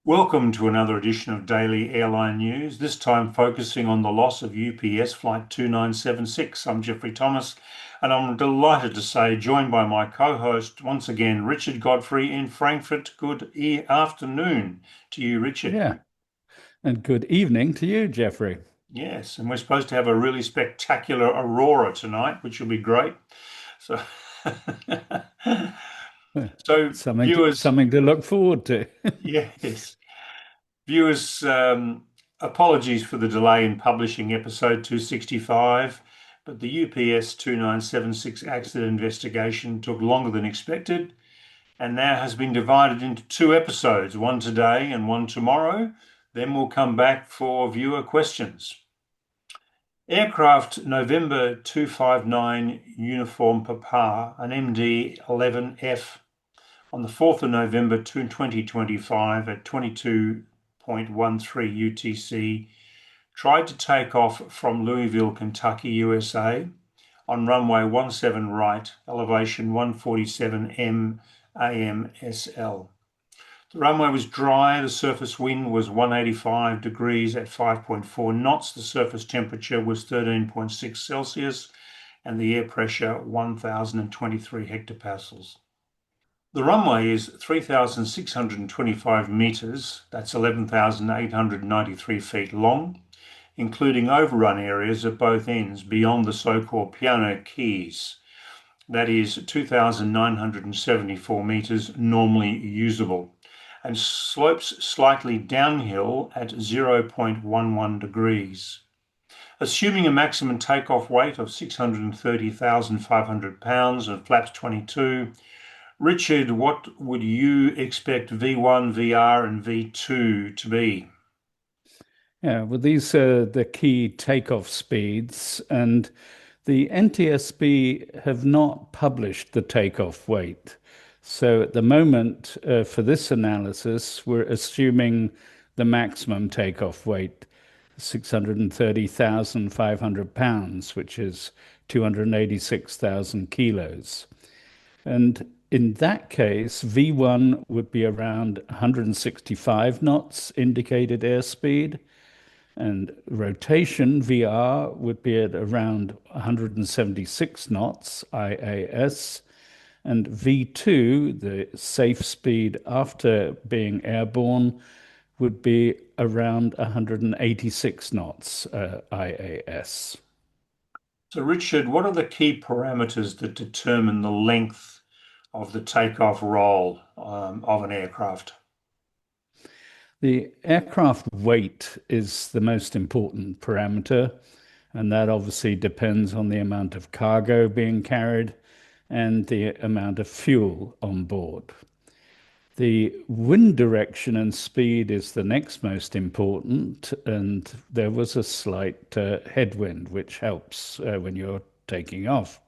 Welcome to another edition of Daily Airline News, this time focusing on the loss of UPS Flight 2976. I'm Jeffrey Thomas, and I'm delighted to say, joined by my co-host once again, Richard Godfrey in Frankfurt. Good afternoon to you, Richard. Yeah, and good evening to you, Jeffrey. Yes, and we're supposed to have a really spectacular aurora tonight, which will be great. So, Uh, so Something to, viewers, something to look forward to. yes. Viewers, apologies for the delay in publishing episode 265, but the UPS 2976 accident investigation took longer than expected and now has been divided into two episodes, one today and one tomorrow. Then we'll come back for viewer questions. Aircraft November 259 Uniform Papa, an MD-11F, on the 4th of November 2025 at 22.13 UTC, tried to take off from Louisville, Kentucky, USA, on runway 17 right, elevation 147 AMSL. The runway was dry, the surface wind was 185 degrees at 5.4 knots, the surface temperature was 13.6 Celsius, and the air pressure 1,023 hectopascals. The runway is 3,625 metres, that's 11,893 feet long, including overrun areas at both ends beyond the so-called piano keys, that is 2,974 metres normally usable, and slopes slightly downhill at 0.11 degrees. Assuming a maximum takeoff weight of 630,500 pounds and flaps 22, Richard, what would you expect V1, VR, and V2 to be? Yeah, well, these are the key takeoff speeds, and the NTSB have not published the takeoff weight. So at the moment, for this analysis, we're assuming the maximum takeoff weight, 630,500 pounds, which is 286,000 kilos. And in that case, V1 would be around 165 knots indicated airspeed, and rotation VR would be at around 176 knots IAS, and V2, the safe speed after being airborne, would be around 186 knots IAS. So, Richard, what are the key parameters that determine the length of the takeoff roll of an aircraft? The aircraft weight is the most important parameter, and that obviously depends on the amount of cargo being carried and the amount of fuel on board. The wind direction and speed is the next most important, and there was a slight headwind, which helps when you're taking off.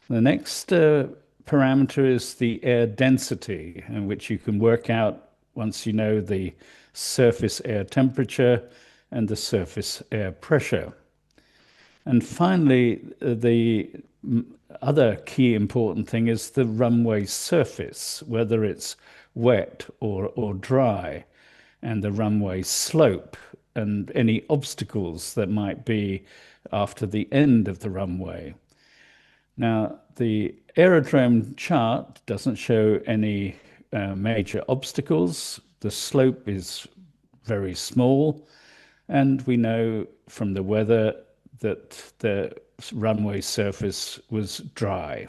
The next parameter is the air density, in which you can work out once you know the surface air temperature and the surface air pressure. And finally, the other key important thing is the runway surface, whether it's wet or dry, and the runway slope, and any obstacles that might be after the end of the runway. Now, the aerodrome chart doesn't show any major obstacles. The slope is very small, and we know from the weather that the runway surface was dry.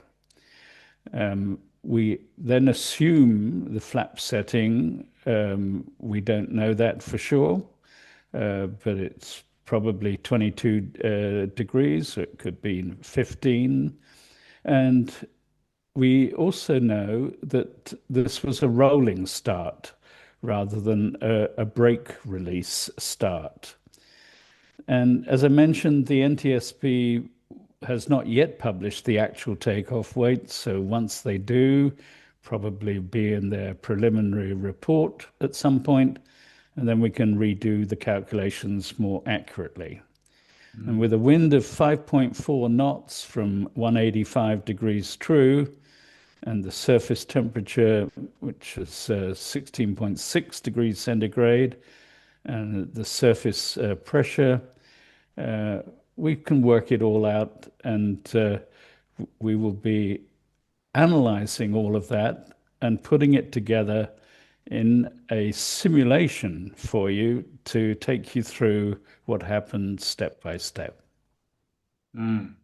We then assume the flap setting. We don't know that for sure, but it's probably 22 degrees, or it could be 15. And we also know that this was a rolling start rather than a brake release start. And as I mentioned, the NTSB has not yet published the actual takeoff weight. So once they do, probably be in their preliminary report at some point, and then we can redo the calculations more accurately. And with a wind of 5.4 knots from 185 degrees true, and the surface temperature, which is 16.6 degrees centigrade, and the surface pressure. Uh, we can work it all out, and we will be analyzing all of that and putting it together in a simulation for you to take you through what happened step by step. Mm.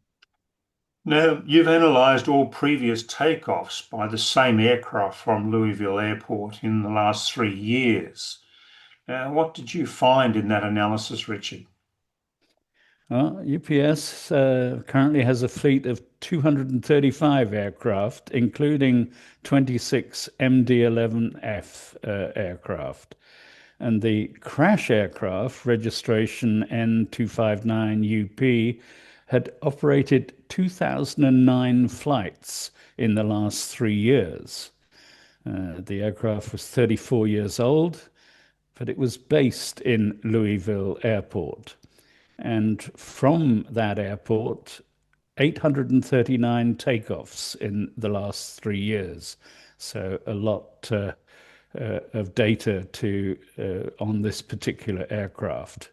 Now, you've analysed all previous takeoffs by the same aircraft from Louisville Airport in the last 3 years. What did you find in that analysis, Richard? UPS currently has a fleet of 235 aircraft, including 26 MD-11F aircraft. And the crash aircraft, registration N259UP, had operated 2009 flights in the last 3 years. The aircraft was 34 years old, but it was based in Louisville Airport. And from that airport, 839 takeoffs in the last 3 years. So a lot of data on this particular aircraft.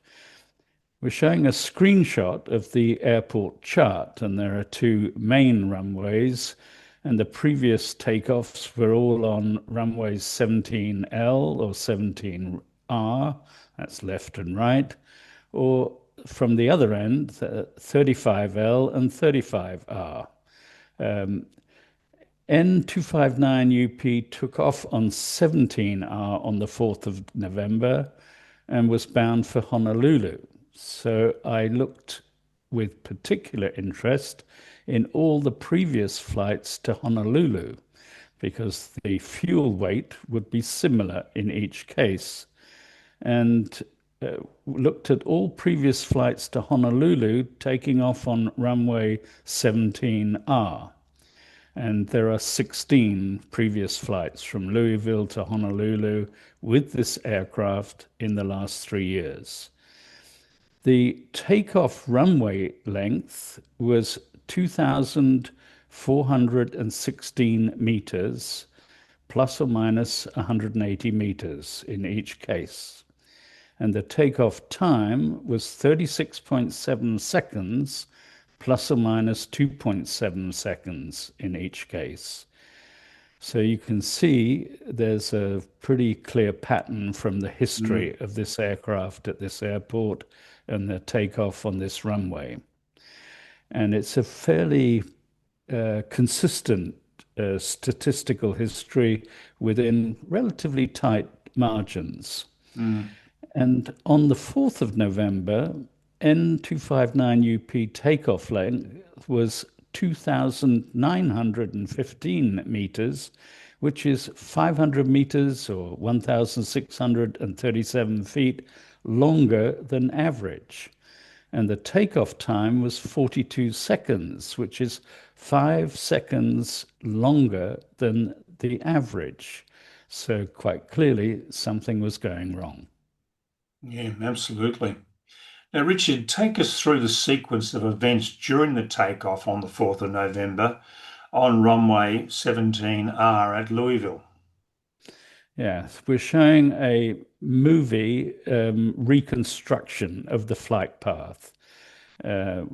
We're showing a screenshot of the airport chart, and there are two main runways, and the previous takeoffs were all on runways 17L or 17R, that's left and right, or from the other end, 35L and 35R. N259UP took off on 17R on the 4th of November and was bound for Honolulu. So I looked with particular interest in all the previous flights to Honolulu because the fuel weight would be similar in each case. And looked at all previous flights to Honolulu taking off on runway 17R. And there are 16 previous flights from Louisville to Honolulu with this aircraft in the last 3 years. The takeoff runway length was 2,416 meters, plus or minus 180 meters in each case. And the takeoff time was 36.7 seconds, plus or minus 2.7 seconds in each case. So you can see there's a pretty clear pattern from the history of this aircraft at this airport and the takeoff on this runway. And it's a fairly consistent statistical history within relatively tight margins. Mm. And on the 4th of November, N259UP takeoff length was 2,915 meters, which is 500 meters or 1,637 feet longer than average. And the takeoff time was 42 seconds, which is 5 seconds longer than the average. So quite clearly, something was going wrong. Yeah, absolutely. Now, Richard, take us through the sequence of events during the takeoff on the 4th of November on runway 17R at Louisville. Yes, we're showing a movie reconstruction of the flight path,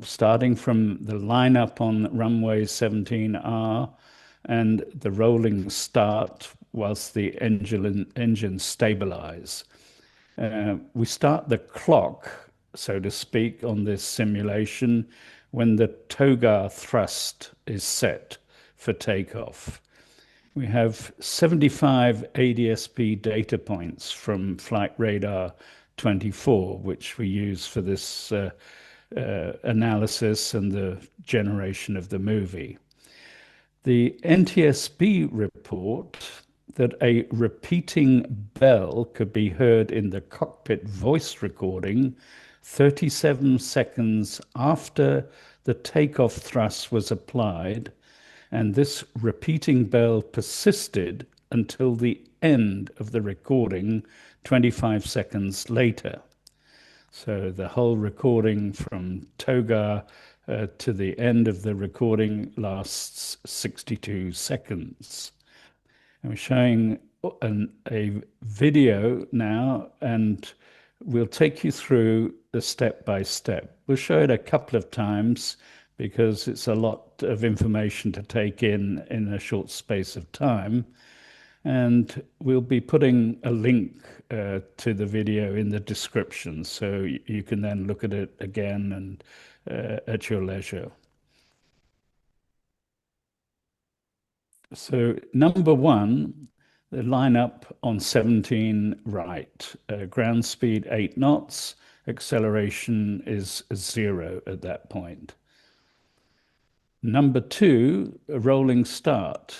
starting from the lineup on runway 17R and the rolling start whilst the engines stabilize. We start the clock, so to speak, on this simulation when the TOGA thrust is set for takeoff. We have 75 ADS-B data points from Flight Radar 24, which we use for this analysis and the generation of the movie. The NTSB report that a repeating bell could be heard in the cockpit voice recording 37 seconds after the takeoff thrust was applied, and this repeating bell persisted until the end of the recording 25 seconds later. So the whole recording from TOGA to the end of the recording lasts 62 seconds. And we're showing a video now, and we'll take you through the step by step. We'll show it a couple of times because it's a lot of information to take in a short space of time. And we'll be putting a link to the video in the description, so you can then look at it again and at your leisure. So number one, the line up on 17 right, ground speed 8 knots, acceleration is 0 at that point. Number two, a rolling start.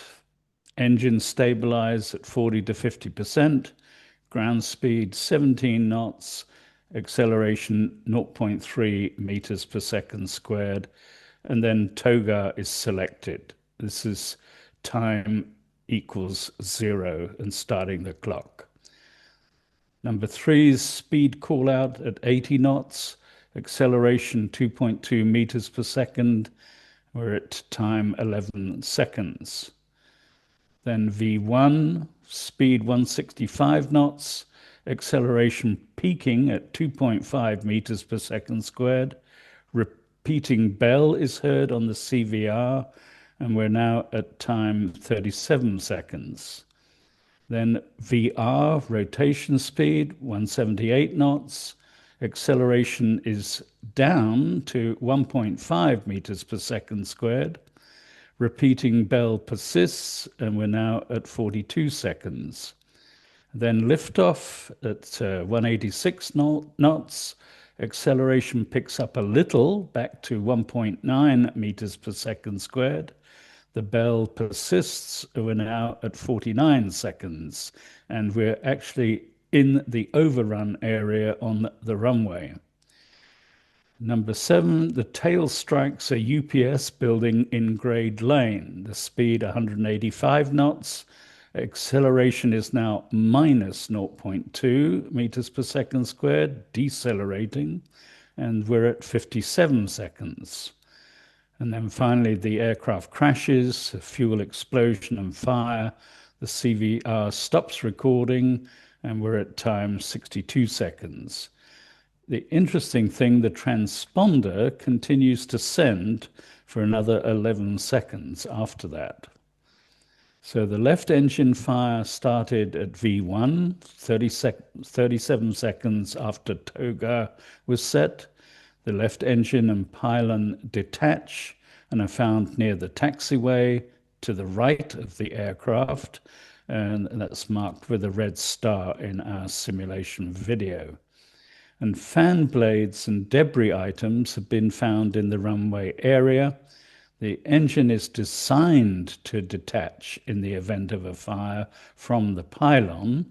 Engine stabilize at 40 to 50%, ground speed 17 knots, acceleration 0.3 meters per second squared, and then TOGA is selected. This is time equals 0 and starting the clock. Number three is speed call out at 80 knots, acceleration 2.2 meters per second. We're at time 11 seconds. Then V1, speed 165 knots, acceleration peaking at 2.5 meters per second squared. Repeating bell is heard on the CVR, and we're now at time 37 seconds. Then VR, rotation speed 178 knots, acceleration is down to 1.5 meters per second squared. Repeating bell persists, and we're now at 42 seconds. Then liftoff at 186 knots. Acceleration picks up a little, back to 1.9 meters per second squared. The bell persists. We're now at 49 seconds, and we're actually in the overrun area on the runway. Number seven, the tail strikes a UPS building in Grade Lane. The speed 185 knots. Acceleration is now minus 0.2 meters per second squared, decelerating, and we're at 57 seconds. And then finally, the aircraft crashes, a fuel explosion and fire. The CVR stops recording, and we're at time 62 seconds. The interesting thing, the transponder continues to send for another 11 seconds after that. So the left engine fire started at V1, 37 seconds after TOGA was set. The left engine and pylon detach and are found near the taxiway to the right of the aircraft, and that's marked with a red star in our simulation video. And fan blades and debris items have been found in the runway area. The engine is designed to detach in the event of a fire from the pylon,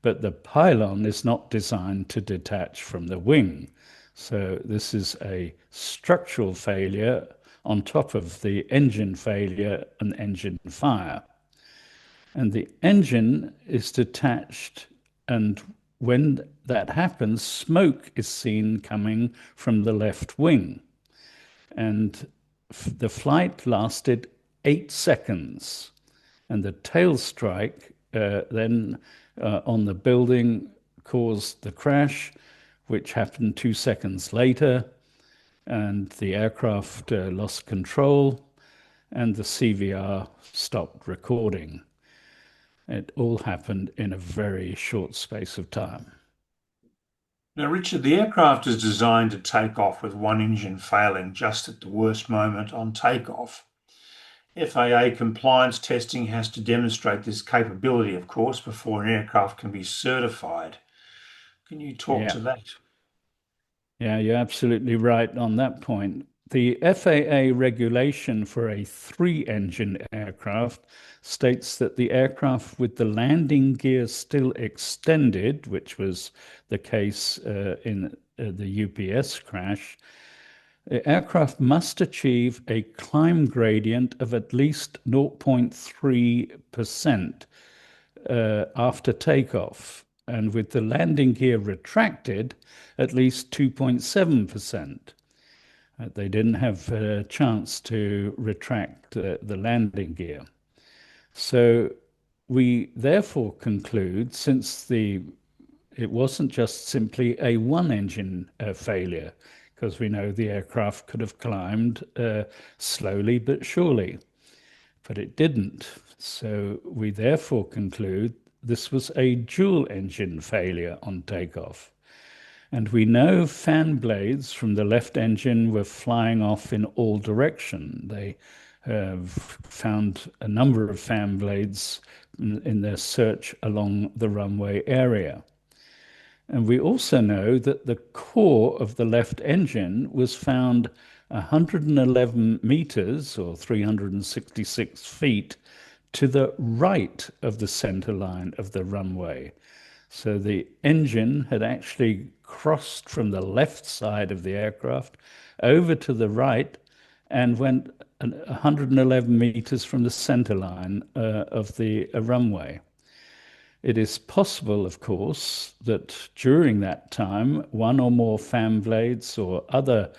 but the pylon is not designed to detach from the wing. So this is a structural failure on top of the engine failure and engine fire. And the engine is detached, and when that happens, smoke is seen coming from the left wing. And the flight lasted 8 seconds. And the tail strike then on the building caused the crash, which happened 2 seconds later. And the aircraft lost control, and the CVR stopped recording. It all happened in a very short space of time. Now, Richard, the aircraft is designed to take off with one engine failing just at the worst moment on takeoff. FAA compliance testing has to demonstrate this capability, of course, before an aircraft can be certified. Can you talk Yeah. to that? Yeah, you're absolutely right on that point. The FAA regulation for a three-engine aircraft states that the aircraft with the landing gear still extended, which was the case in the UPS crash, the aircraft must achieve a climb gradient of at least 0.3% after takeoff, and with the landing gear retracted, at least 2.7%. They didn't have a chance to retract the landing gear. So we therefore conclude, since it wasn't just simply a one-engine failure, because we know the aircraft could have climbed slowly but surely, but it didn't. So we therefore conclude this was a dual engine failure on takeoff. And we know fan blades from the left engine were flying off in all direction. They have found a number of fan blades in their search along the runway area. And we also know that the core of the left engine was found 111 meters or 366 feet to the right of the center line of the runway. So the engine had actually crossed from the left side of the aircraft over to the right and went 111 meters from the center line of the runway. It is possible, of course, that during that time, one or more fan blades or other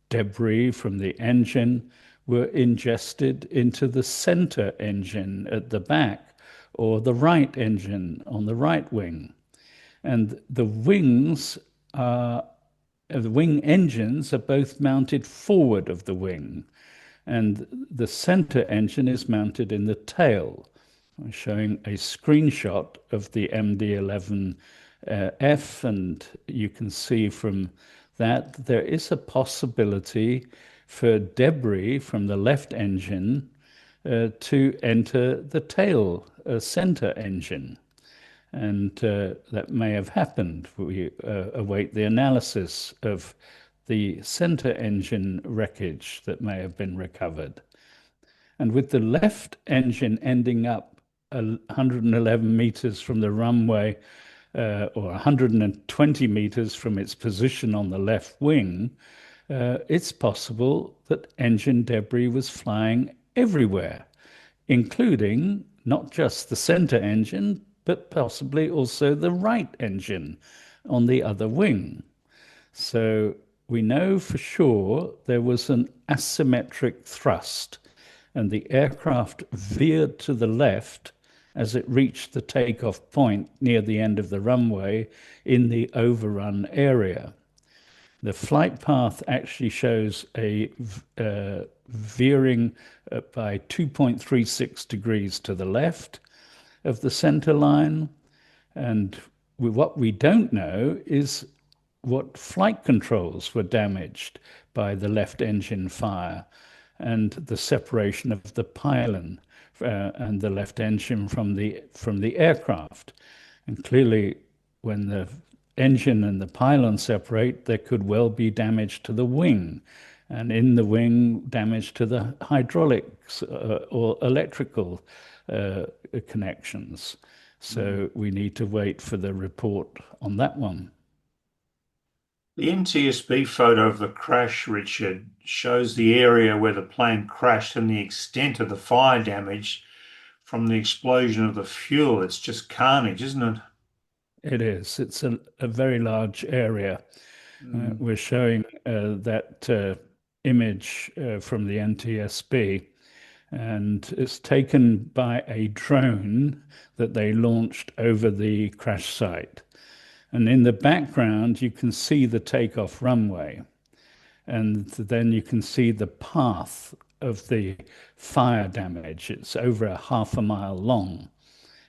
debris from the engine were ingested into the center engine at the back or the right engine on the right wing. And the wing engines are both mounted forward of the wing, and the center engine is mounted in the tail. I'm showing a screenshot of the MD-11 F, and you can see from that there is a possibility for debris from the left engine to enter the tail center engine. And that may have happened. We await the analysis of the center engine wreckage that may have been recovered. And with the left engine ending up 111 meters from the runway, or 120 meters from its position on the left wing, it's possible that engine debris was flying everywhere, including not just the center engine, but possibly also the right engine on the other wing. So we know for sure there was an asymmetric thrust, and the aircraft veered to the left as it reached the takeoff point near the end of the runway in the overrun area. The flight path actually shows a veering by 2.36 degrees to the left of the center line. And what we don't know is what flight controls were damaged by the left engine fire and the separation of the pylon and the left engine from the aircraft. And clearly, when the engine and the pylon separate, there could well be damage to the wing, and in the wing, damage to the hydraulics or electrical connections. So we need to wait for the report on that one. The NTSB photo of the crash, Richard, shows the area where the plane crashed and the extent of the fire damage from the explosion of the fuel. It's just carnage, isn't it? It is. It's a very large area. We're showing that image from the NTSB, and it's taken by a drone that they launched over the crash site. And in the background, you can see the takeoff runway. And then you can see the path of the fire damage. It's over a half a mile long.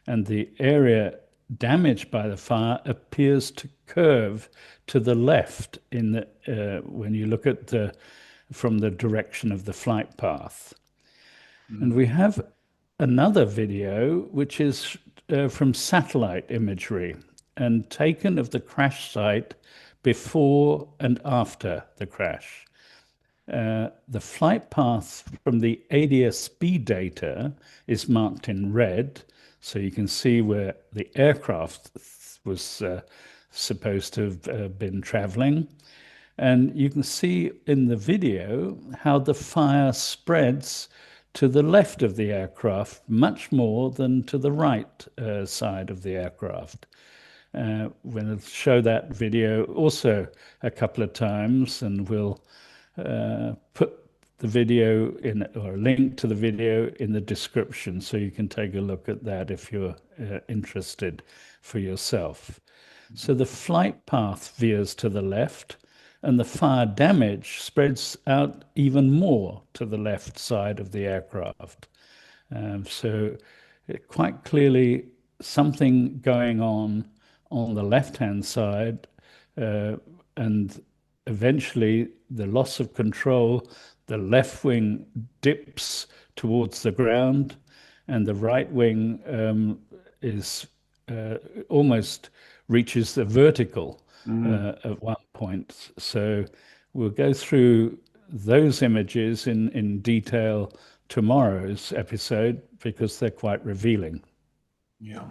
And the area damaged by the fire appears to curve to the left when you look at from the direction of the flight path. And we have another video, which is from satellite imagery and taken of the crash site before and after the crash. The flight path from the ADS-B data is marked in red, so you can see where the aircraft was supposed to have been traveling. And you can see in the video how the fire spreads to the left of the aircraft much more than to the right side of the aircraft. We'll show that video also a couple of times, and we'll put the video in or a link to the video in the description so you can take a look at that if you're interested for yourself. So the flight path veers to the left and the fire damage spreads out even more to the left side of the aircraft. So quite clearly something going on the left-hand side, uh, and eventually the loss of control, the left wing dips towards the ground, and the right wing is almost reaches the vertical Mm. at one point. So we'll go through those images in detail tomorrow's episode because they're quite revealing. Yeah.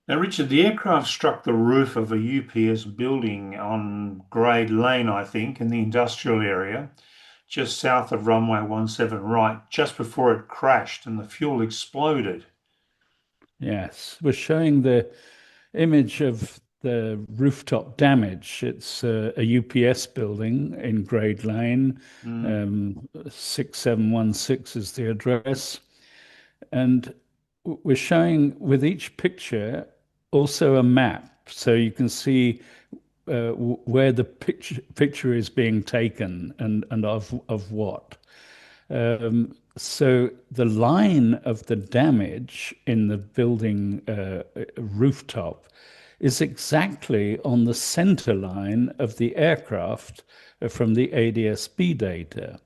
Now, Richard, the aircraft struck the roof of a UPS building on Grade Lane, I think, in the industrial area, just south of runway 17 right, just before it crashed and the fuel exploded. Yes, we're showing the image of the rooftop damage. It's a UPS building in Grade Lane. Mm. 6716 is the address. And we're showing with each picture also a map. So you can see where the picture is being taken and of what. So the line of the damage in the building rooftop is exactly on the center line of the aircraft from the ADS-B data.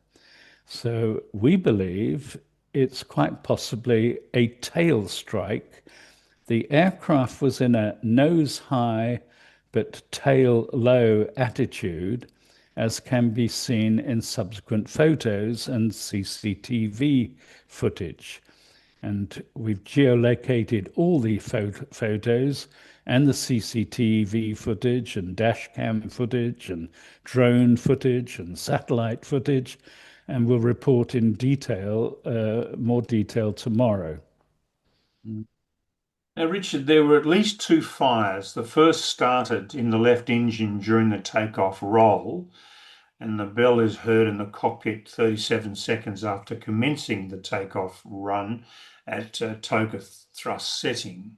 So we believe it's quite possibly a tail strike. The aircraft was in a nose high but tail low attitude, as can be seen in subsequent photos and CCTV footage. And we've geolocated all the photos and the CCTV footage and dash cam footage and drone footage and satellite footage, and we'll report in detail, more detail tomorrow. Mm. Now, Richard, there were at least two fires. The first started in the left engine during the takeoff roll, and the bell is heard in the cockpit 37 seconds after commencing the takeoff run at toga thrust setting.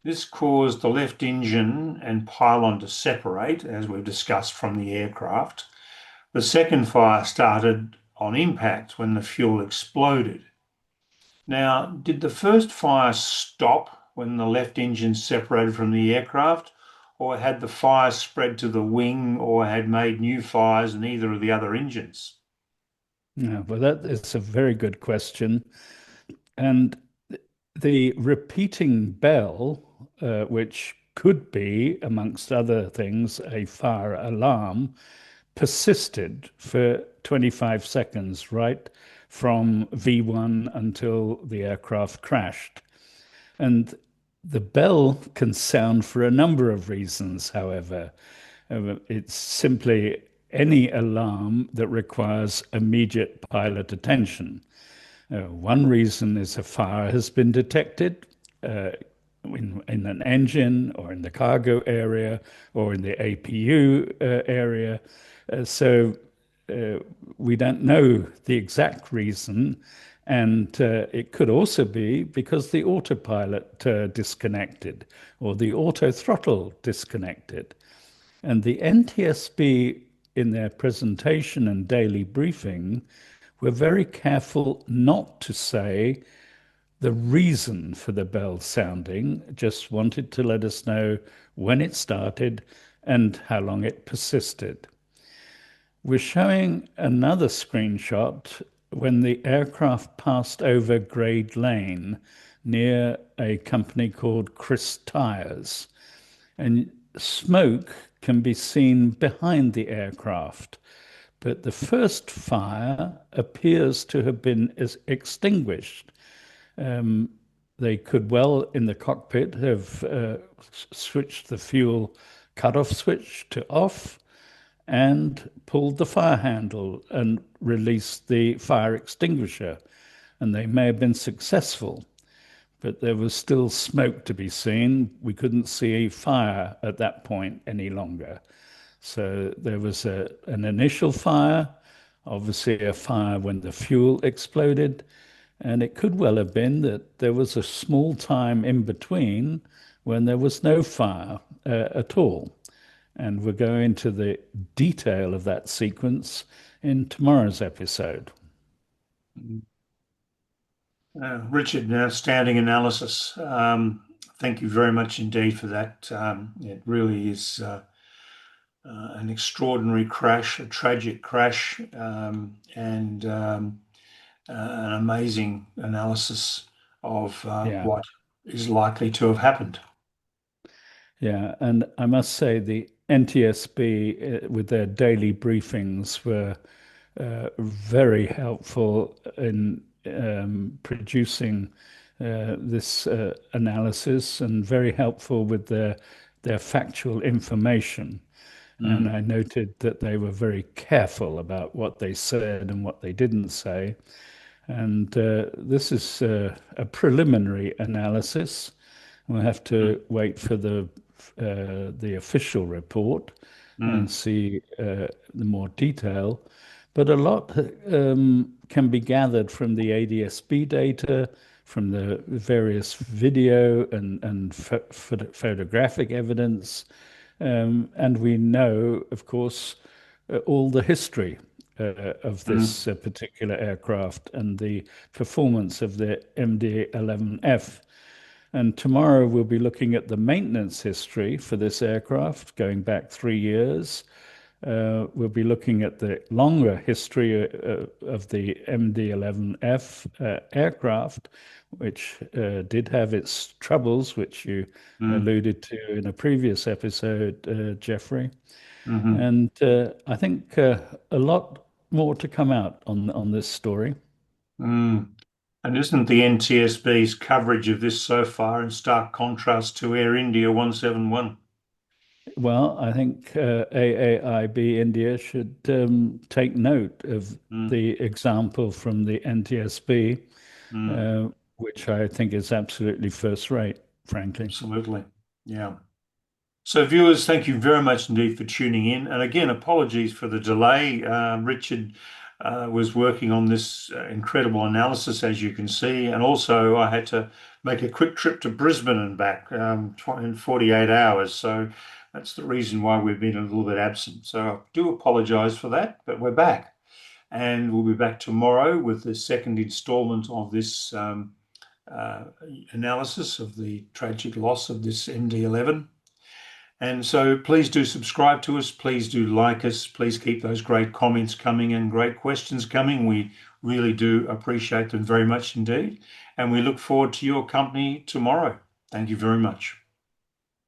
This caused the left engine and pylon to separate, as we've discussed, from the aircraft. The second fire started on impact when the fuel exploded. Now, did the first fire stop when the left engine separated from the aircraft, or had the fire spread to the wing or had made new fires in either of the other engines? Yeah, well, that is a very good question. And the repeating bell, which could be, amongst other things, a fire alarm, persisted for 25 seconds, right from V1 until the aircraft crashed. And the bell can sound for a number of reasons, however. It's simply any alarm that requires immediate pilot attention. One reason is a fire has been detected uh, in an engine or in the cargo area or in the APU area. So we don't know the exact reason. And it could also be because the autopilot disconnected or the auto throttle disconnected. And the NTSB, in their presentation and daily briefing, were very careful not to say the reason for the bell sounding, just wanted to let us know when it started and how long it persisted. We're showing another screenshot when the aircraft passed over Grade Lane near a company called Chris Tires. And smoke can be seen behind the aircraft. But the first fire appears to have been extinguished. They could well, in the cockpit, have switched the fuel cutoff switch to off and pulled the fire handle and released the fire extinguisher. And they may have been successful, but there was still smoke to be seen. We couldn't see a fire at that point any longer. So there was an initial fire, obviously a fire when the fuel exploded. And it could well have been that there was a small time in between when there was no fire at all. And we'll go into the detail of that sequence in tomorrow's episode. Richard, an outstanding analysis. Thank you very much indeed for that. It really is an extraordinary crash, a tragic crash, and an amazing analysis of Yeah. what is likely to have happened. Yeah, and I must say the NTSB with their daily briefings were very helpful in producing this analysis and very helpful with their factual information. And Mm, I noted that they were very careful about what they said and what they didn't say. And this is a preliminary analysis. We'll have mm, to wait for the official report and mm, see the more detail. But a lot can be gathered from the ADSB data, from the various video and photographic evidence. And we know, of course, all the history of mm, this particular aircraft and the performance of the MD-11F. And tomorrow we'll be looking at the maintenance history for this aircraft going back 3 years. We'll be looking at the longer history of the MD-11F aircraft, which did have its troubles, which you mm, alluded to in a previous episode, Jeffrey. mhm, And I think a lot more to come out on this story. mm. And isn't the NTSB's coverage of this so far in stark contrast to Air India 171? Well, I think AAIB India should take note of Mm, the example from the NTSB, mm, uh, which I think is absolutely first rate, frankly. absolutely. Yeah. So, viewers, thank you very much indeed for tuning in. And again, apologies for the delay. Richard was working on this incredible analysis, as you can see. And also, I had to make a quick trip to Brisbane and back in 48 hours. So, that's the reason why we've been a little bit absent. So, I do apologize for that, but we're back. And we'll be back tomorrow with the second installment of this uh, analysis of the tragic loss of this MD-11. And so please do subscribe to us. Please do like us. Please keep those great comments coming and great questions coming. We really do appreciate them very much indeed. And we look forward to your company tomorrow. Thank you very much.